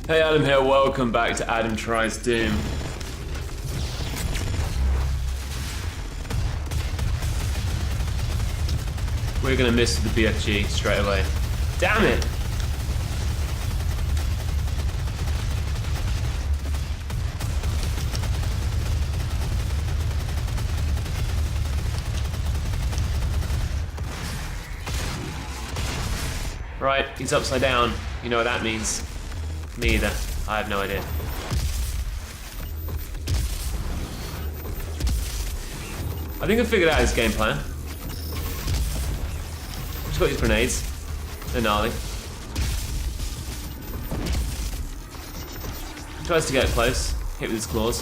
Hey, Adam here, welcome back to Adam Tries Doom. We're gonna miss the BFG straight away. Damn it! Right, he's upside down. You know what that means. Me either. I have no idea. I think I figured out his game plan. He's got these grenades. They're gnarly. He tries to get close. Hit with his claws.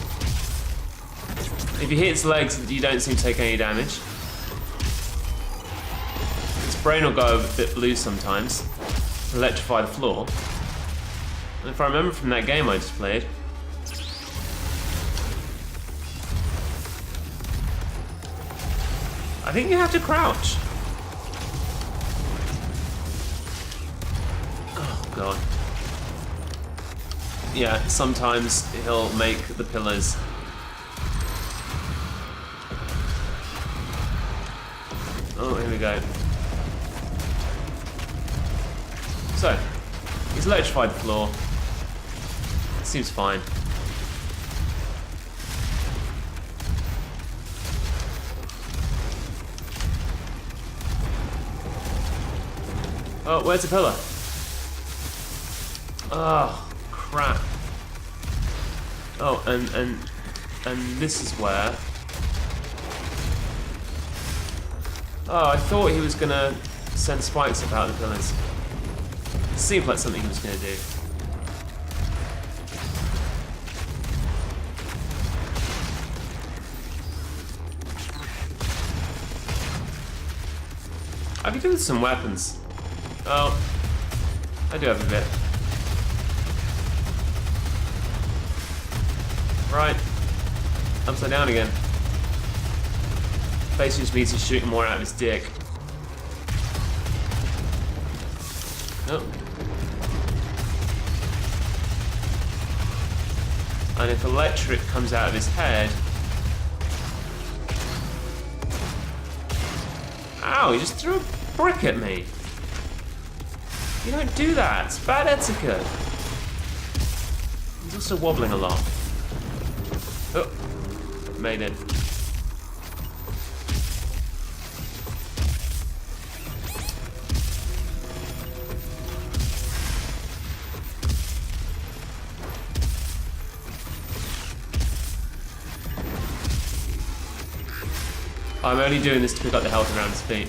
If he hits legs, you don't seem to take any damage. His brain will go a bit blue sometimes. Electrify the floor. And if I remember from that game I just played, I think you have to crouch. Oh god. Yeah, sometimes he'll make the pillars. Oh, here we go. So, he's electrified the floor. Seems fine. Oh, where's the pillar? Oh, crap. Oh, and this is where. Oh, I thought he was gonna send spikes about the pillars. It seemed like something he was gonna do. I could do with some weapons. Oh, I do have a bit. Right, upside down again. Basically just means he's shooting more out of his dick. Oh. And if electric comes out of his head... Ow, he just threw a brick at me. You don't do that, it's bad etiquette. He's also wobbling a lot. Oh, made it. I'm only doing this to pick up the health around his feet.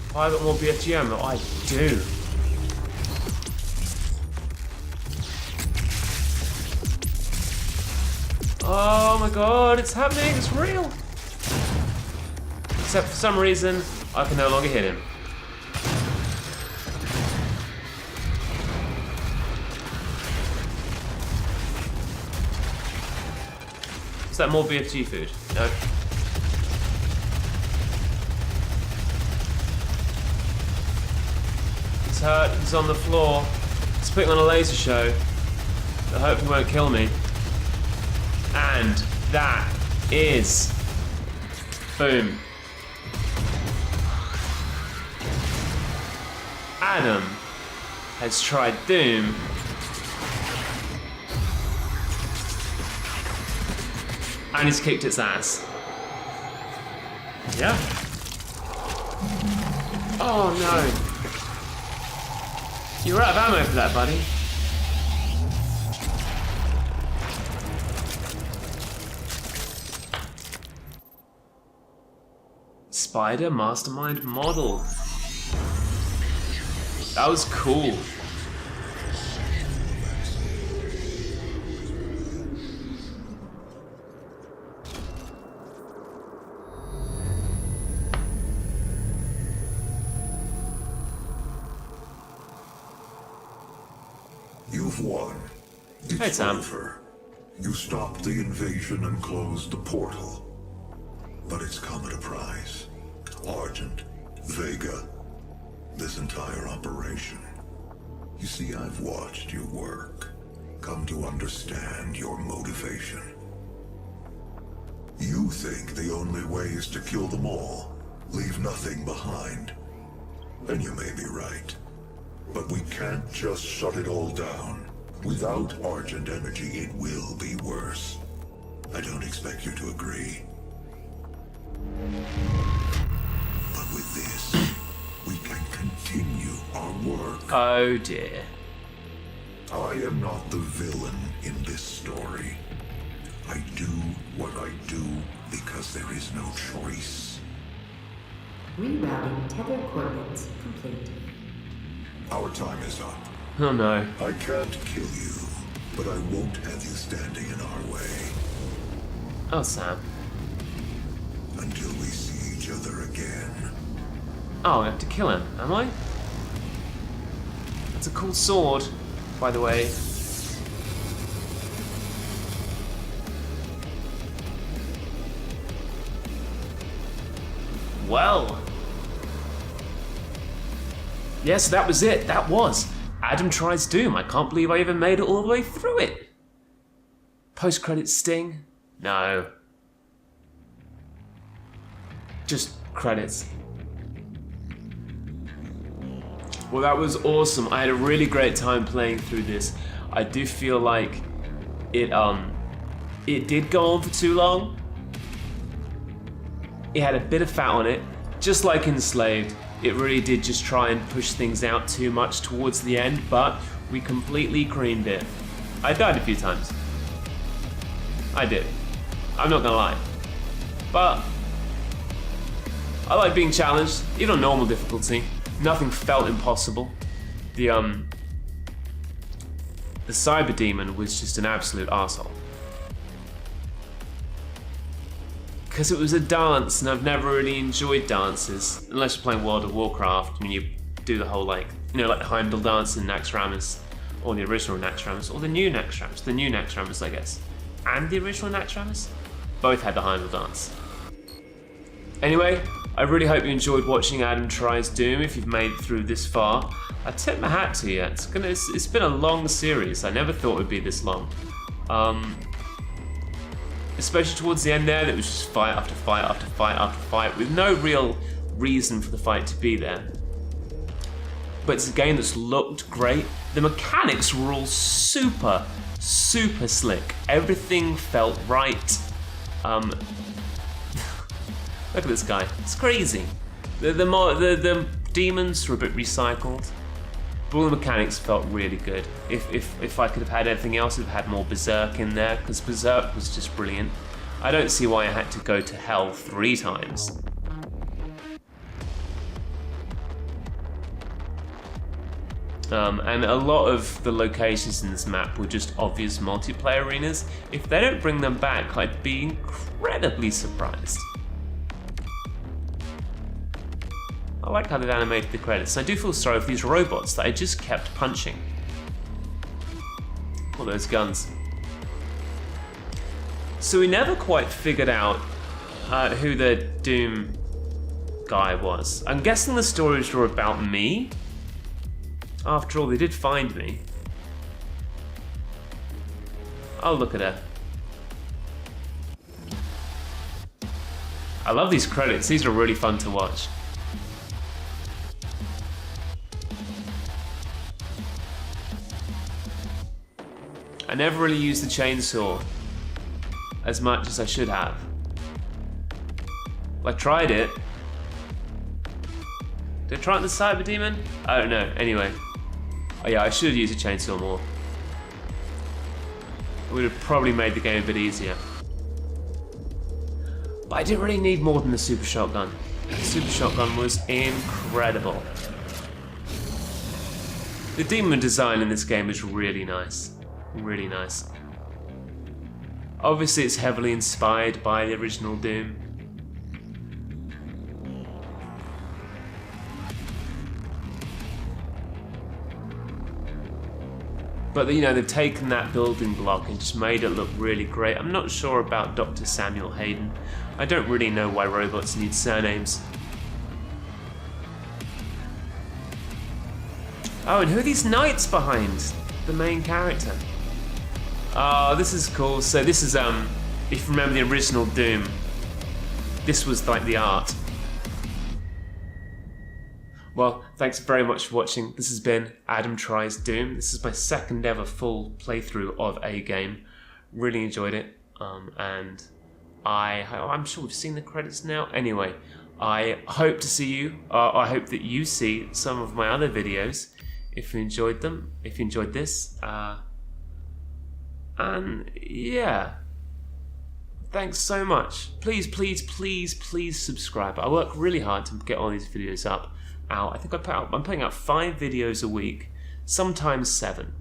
Have I got more BFG ammo? I do. Oh my god, it's happening, it's real! Except for some reason, I can no longer hit him. Is that more BFG food? No. He's hurt, he's on the floor. He's putting on a laser show that hopefully won't kill me. And that is... boom. Adam has tried Doom. And he's kicked its ass. Yeah. Oh no. You're out of ammo for that, buddy. Spider Mastermind model. That was cool. You've won. Hey, Sam. Over. You stopped the invasion and closed the portal. but it's come at a price. Argent, Vega, this entire operation. You see, I've watched you work, come to understand your motivation. You think the only way is to kill them all, leave nothing behind. And you may be right. But we can't just shut it all down. Without Argent energy, it will be worse. I don't expect you to agree. But with this, we can continue our work. Oh dear. I am not the villain in this story. I do what I do because there is no choice. Rerouting tether coordinates complete. Our time is up. Oh no. I can't kill you, but I won't have you standing in our way Oh, Sam. until we see each other again. Oh, I have to kill him, am I? That's a cool sword, by the way. Well. Yes, that was it. That was Adam Tries Doom. I can't believe I even made it all the way through it. Post-credit sting? No. Just credits. Well, that was awesome. I had a really great time playing through this. I do feel like it did go on for too long. It had a bit of fat on it, just like Enslaved. It really did just try and push things out too much towards the end, but we completely creamed it. I died a few times. I did. I'm not gonna lie. But I like being challenged, even on normal difficulty. Nothing felt impossible. The Cyber Demon was just an absolute arsehole. Because it was a dance, and I've never really enjoyed dances, unless you're playing World of Warcraft, when you do the whole, like the Heimdall dance in Naxxramas, or the original Naxxramas, or the new Naxxramas, I guess. And the original Naxxramas? Both had the Heimdall dance. Anyway, I really hope you enjoyed watching Adam Tries Doom. If you've made it through this far, I tip my hat to you. It's been a long series. I never thought it would be this long. Especially towards the end there, that was just fight after fight after fight after fight, with no real reason for the fight to be there. But it's a game that's looked great. The mechanics were all super, super slick. Everything felt right. Look at this guy. It's crazy. The demons were a bit recycled, but all the mechanics felt really good. If I could have had anything else, I'd have had more Berserk in there, because Berserk was just brilliant. I don't see why I had to go to hell 3 times. And a lot of the locations in this map were just obvious multiplayer arenas. If they don't bring them back, I'd be incredibly surprised. I like how they've animated the credits. I do feel sorry for these robots that I just kept punching. All those guns. So we never quite figured out who the Doom guy was. I'm guessing the stories were about me. After all, they did find me. Oh, look at her. I love these credits. These are really fun to watch. I never really used the chainsaw as much as I should have. I tried it. Did I try it on the Cyber Demon? I don't know. Anyway. Oh yeah, I should have used a chainsaw more. It would have probably made the game a bit easier. But I didn't really need more than the Super Shotgun. The Super Shotgun was incredible. The demon design in this game is really nice. Really nice. Obviously it's heavily inspired by the original Doom. But they've taken that building block and just made it look really great. I'm not sure about Dr. Samuel Hayden. I don't really know why robots need surnames. Oh, and who are these knights behind the main character? Oh, this is cool. So this is, if you remember the original Doom, this was like the art. Well, thanks very much for watching. This has been Adam Tries Doom. This is my second ever full playthrough of a game. Really enjoyed it, and I'm sure we've seen the credits now. Anyway, I hope to see you. I hope that you see some of my other videos if you enjoyed them. If you enjoyed this, and yeah. Thanks so much. Please, please, please, please subscribe. I work really hard to get all these videos out. I think I'm putting out 5 videos a week, sometimes 7.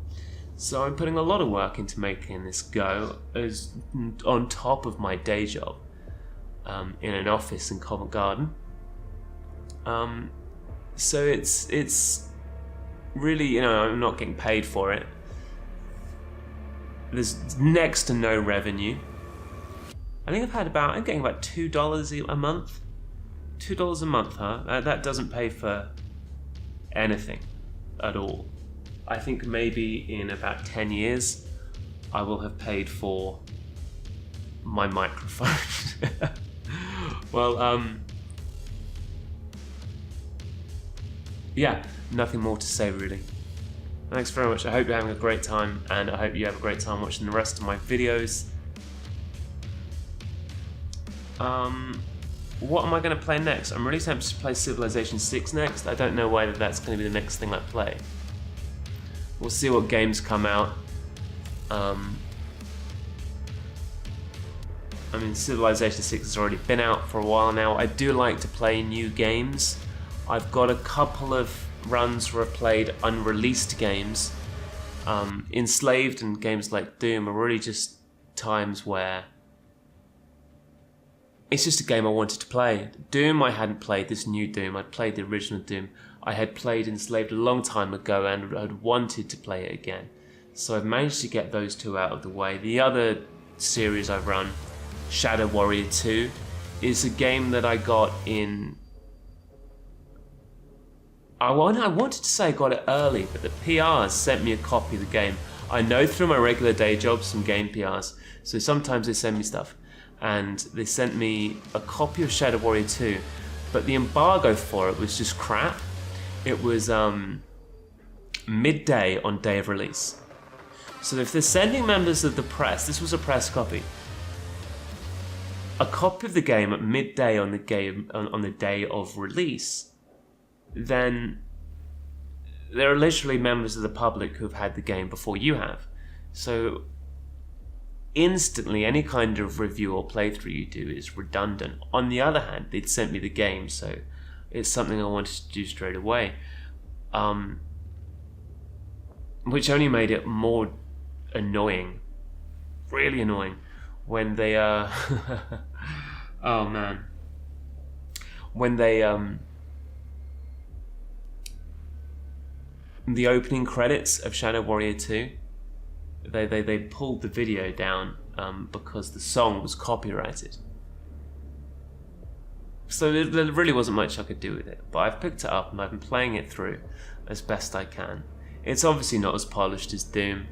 So I'm putting a lot of work into making this go as on top of my day job in an office in Covent Garden. So it's really, you know, I'm not getting paid for it. There's next to no revenue. I think I'm getting about $2 a month. $2 a month, huh? That doesn't pay for anything at all. I think maybe in about 10 years, I will have paid for my microphone. Well, yeah, nothing more to say really. Thanks very much. I hope you're having a great time, and I hope you have a great time watching the rest of my videos. What am I going to play next? I'm really tempted to play Civilization 6 next. I don't know whether that's going to be the next thing I play. We'll see what games come out. I mean, Civilization 6 has already been out for a while now. I do like to play new games. I've got a couple of runs where I've played unreleased games. Enslaved and games like Doom are really just times where it's just a game I wanted to play. Doom I hadn't played, this new Doom. I'd played the original Doom. I had played Enslaved a long time ago and had wanted to play it again. So I've managed to get those 2 out of the way. The other series I've run, Shadow Warrior 2, is a game that I got in... I wanted to say I got it early, but the PRs sent me a copy of the game. I know through my regular day job some game PRs, so sometimes they send me stuff. And they sent me a copy of Shadow Warrior 2, but the embargo for it was just crap. It was midday on day of release. So if they're sending members of the press, this was a press copy, a copy of the game at midday on the day of release, then there are literally members of the public who've had the game before you have. So instantly any kind of review or playthrough you do is redundant. On the other hand, they'd sent me the game, so it's something I wanted to do straight away, which only made it more annoying, really annoying, when they oh man, when they the opening credits of Shadow Warrior 2, they pulled the video down because the song was copyrighted. So there really wasn't much I could do with it, but I've picked it up and I've been playing it through as best I can. It's obviously not as polished as Doom.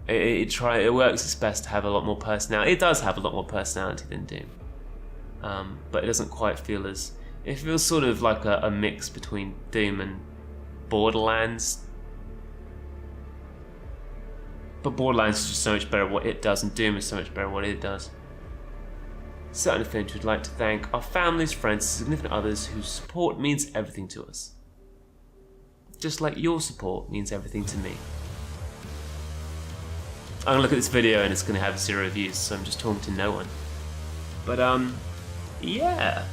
It works its best to have a lot more personality. It does have a lot more personality than Doom, but it doesn't quite feel as... It feels sort of like a mix between Doom and Borderlands. But Borderlands is just so much better at what it does, and Doom is so much better at what it does. Certain Affinity would like to thank our families, friends, significant others whose support means everything to us. Just like your support means everything to me. I'm gonna look at this video and it's gonna have 0 views, so I'm just talking to no one. But yeah.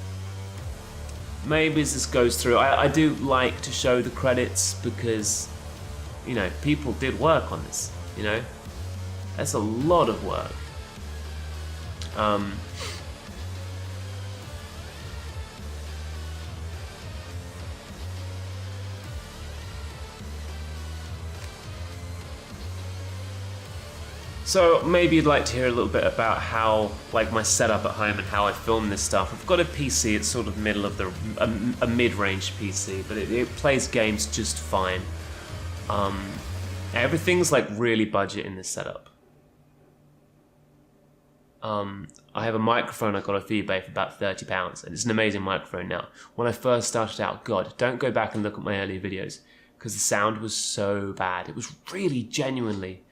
Maybe as this goes through, I do like to show the credits because, you know, people did work on this, you know? That's a lot of work. So maybe you'd like to hear a little bit about how, like, my setup at home and how I film this stuff. I've got a PC, it's sort of middle of a mid-range PC, but it plays games just fine. Everything's like really budget in this setup. I have a microphone I got off eBay for about £30, and it's an amazing microphone now. When I first started out, God, don't go back and look at my earlier videos, because the sound was so bad. It was really genuinely,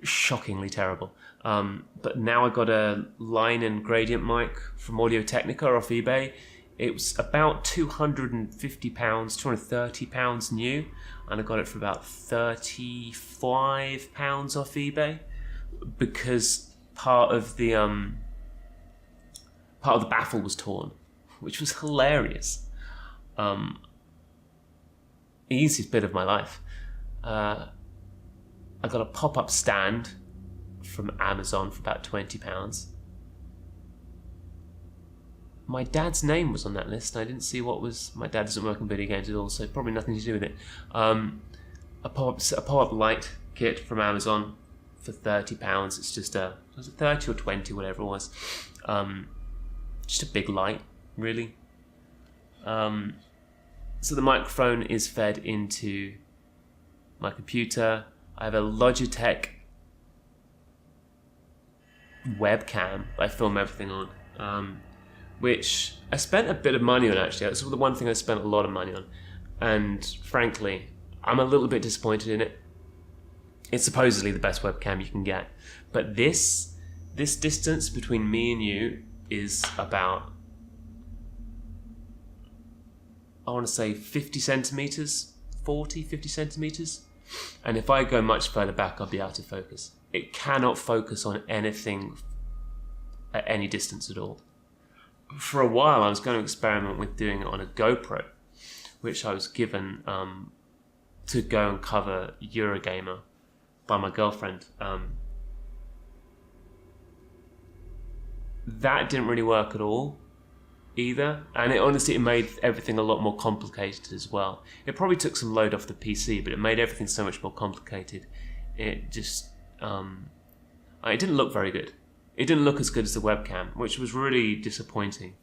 shockingly terrible. But now I got a line and gradient mic from Audio Technica off eBay. It was about £250, £230 new, and I got it for about £35 off eBay, because part of the baffle was torn, which was hilarious. Easiest bit of my life. I got a pop-up stand from Amazon for about £20. My dad's name was on that list, and I didn't see what was. My dad doesn't work in video games at all, so probably nothing to do with it. A pop-up light kit from Amazon for £30. It's just was it 30 or 20, whatever it was. Just a big light, really. So the microphone is fed into my computer. I have a Logitech webcam I film everything on, which I spent a bit of money on, actually. That's the one thing I spent a lot of money on, and frankly, I'm a little bit disappointed in it. It's supposedly the best webcam you can get, but this distance between me and you is about, I want to say 50 centimeters, 50 centimeters. And if I go much further back, I'll be out of focus. It cannot focus on anything at any distance at all. For a while, I was going to experiment with doing it on a GoPro, which I was given to go and cover Eurogamer by my girlfriend. That didn't really work at all either, and it made everything a lot more complicated as well. It probably took some load off the PC, but it made everything so much more complicated. It just it didn't look very good. It didn't look as good as the webcam, which was really disappointing.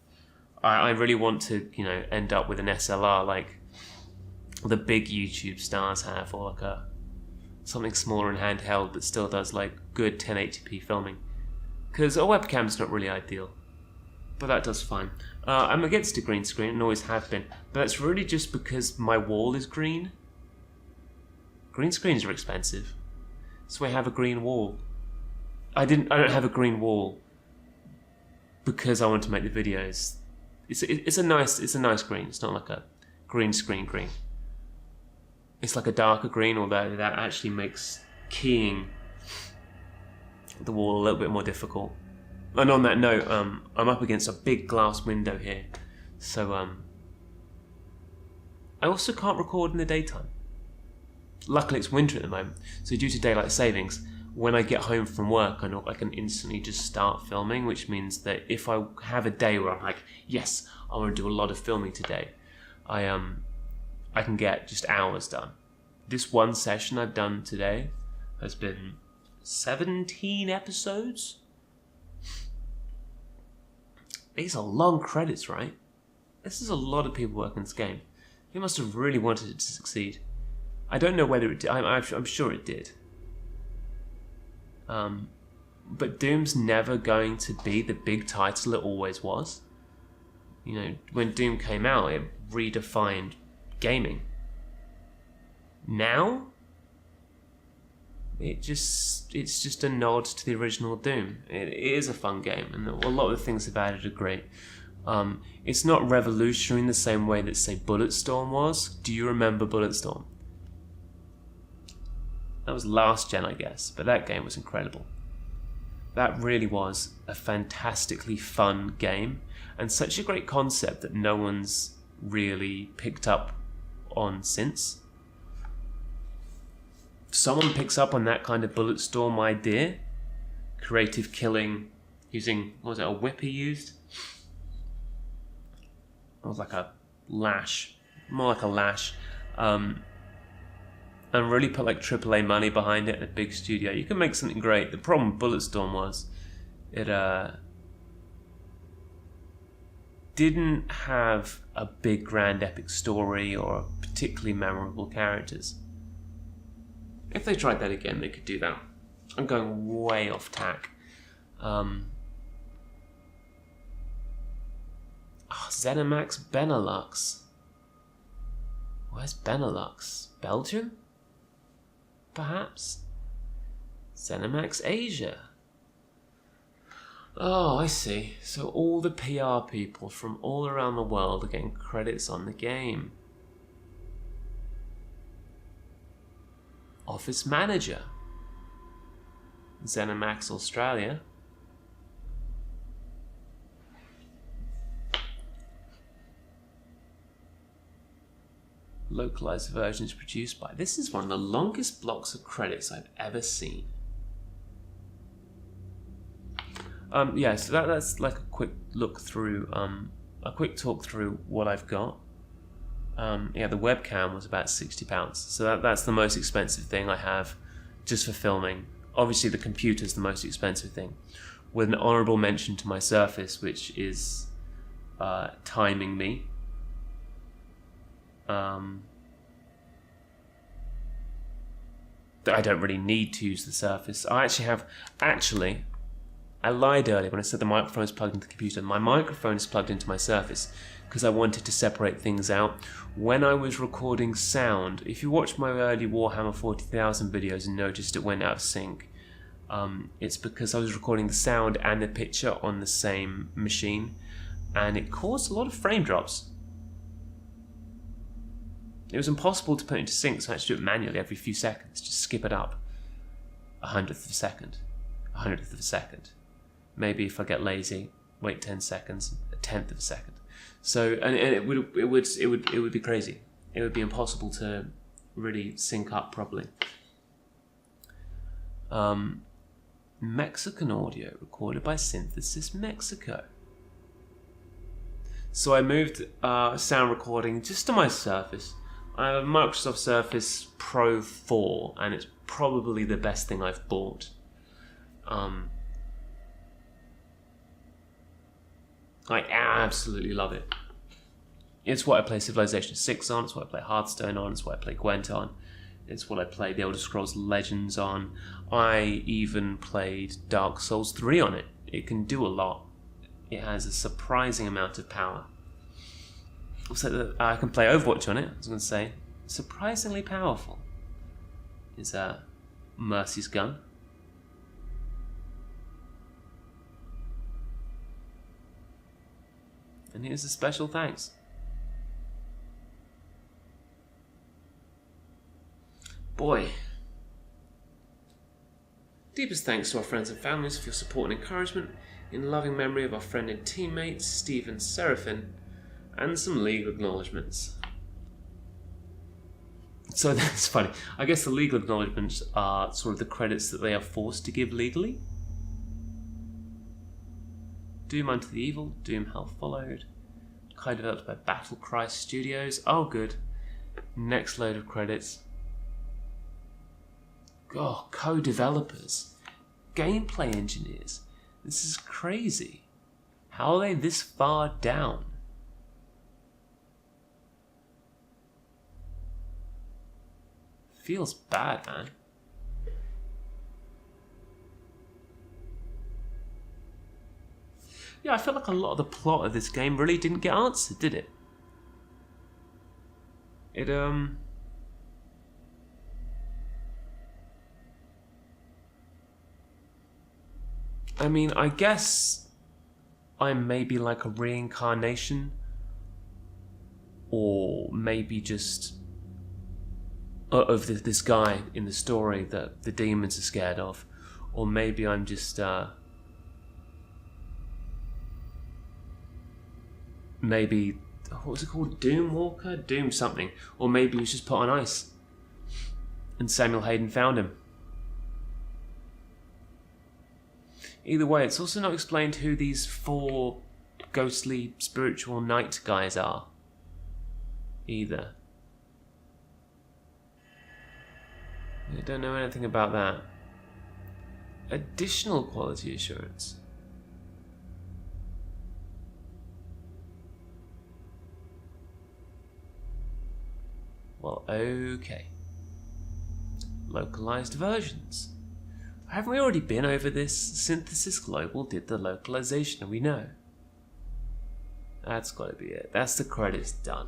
I really want to, end up with an SLR like the big YouTube stars have, or like something smaller and handheld but still does like good 1080p filming. Because a webcam's not really ideal, but that does fine. I'm against a green screen and always have been, but that's really just because my wall is green. Green screens are expensive, so I have a green wall. I don't have a green wall because I want to make the videos. It's a nice green. It's not like a green screen green. It's like a darker green, although that actually makes keying the wall a little bit more difficult. And on that note, I'm up against a big glass window here, so I also can't record in the daytime. Luckily it's winter at the moment, so due to daylight savings, when I get home from work, I can instantly just start filming, which means that if I have a day where I'm like, yes, I want to do a lot of filming today, I can get just hours done. This one session I've done today has been 17 episodes. These are long credits, right? This is a lot of people working this game. They must have really wanted it to succeed. I don't know whether it did. I'm sure it did. But Doom's never going to be the big title it always was. When Doom came out, it redefined gaming. Now, it's just a nod to the original Doom. It is a fun game, and a lot of the things about it are great. It's not revolutionary in the same way that, say, Bulletstorm was. Do you remember Bulletstorm? That was last gen, I guess, but that game was incredible. That really was a fantastically fun game, and such a great concept that no one's really picked up on since. If someone picks up on that kind of Bulletstorm idea, creative killing using, what was it, a whip he used? It was like a lash, more like a lash. and really put like AAA money behind it in a big studio, you can make something great. The problem with Bulletstorm was it didn't have a big grand epic story or particularly memorable characters. If they tried that again, they could do that. I'm going way off tack. ZeniMax Benelux. Where's Benelux? Belgium? Perhaps? ZeniMax Asia. Oh, I see. So all the PR people from all around the world are getting credits on the game. Office Manager. ZeniMax Australia. Localized versions produced by... This is one of the longest blocks of credits I've ever seen. Yeah, so that's like a quick look through, a quick talk through what I've got. Yeah, the webcam was about £60, so that's the most expensive thing I have just for filming. Obviously the computer's the most expensive thing, with an honourable mention to my Surface, which is timing me. I don't really need to use the Surface. I lied earlier when I said the microphone is plugged into the computer. My microphone is plugged into my Surface because I wanted to separate things out. When I was recording sound, if you watched my early Warhammer 40,000 videos and noticed it went out of sync, it's because I was recording the sound and the picture on the same machine, and it caused a lot of frame drops. It was impossible to put it into sync, so I had to do it manually every few seconds. Just skip it up 1/100th of a second, 100th of a second. Maybe if I get lazy, wait 10 seconds, 1/10th of a second. So, and it would be crazy. It would be impossible to really sync up properly. Mexican audio recorded by Synthesis Mexico. So I moved sound recording just to my Surface. I have a Microsoft Surface Pro 4, and it's probably the best thing I've bought. I absolutely love it. It's what I play Civilization 6 on, it's what I play Hearthstone on, it's what I play Gwent on, it's what I play The Elder Scrolls Legends on. I even played Dark Souls 3 on it. It can do a lot. It has a surprising amount of power. Also, I can play Overwatch on it, I was going to say. Surprisingly powerful is Mercy's gun. And here's a special thanks. Boy. Deepest thanks to our friends and families for your support and encouragement, in loving memory of our friend and teammate, Stephen Seraphin, and some legal acknowledgements. So that's funny. I guess the legal acknowledgements are sort of the credits that they are forced to give legally. Doom Unto the Evil, Doom Hell Followed, co-developed by Battlecry Studios. Oh, good. Next load of credits. Oh, co-developers, gameplay engineers. This is crazy. How are they this far down? Feels bad, man. Yeah, I feel like a lot of the plot of this game really didn't get answered, did it? I mean, I guess I'm maybe like a reincarnation, or maybe just of this guy in the story that the demons are scared of, or maybe I'm just maybe, what was it called, Doom Walker, Doom something, or maybe he was just put on ice and Samuel Hayden found him. Either way, it's also not explained who these 4 ghostly spiritual knight guys are either. I don't know anything about that. Additional quality assurance. Well, okay. Localized versions. Haven't we already been over this? Synthesis Global did the localization, we know. That's gotta be it. That's the credits done.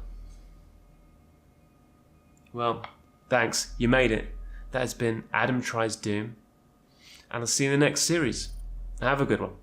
Well, thanks. You made it. That has been Adam Tries Doom. And I'll see you in the next series. Have a good one.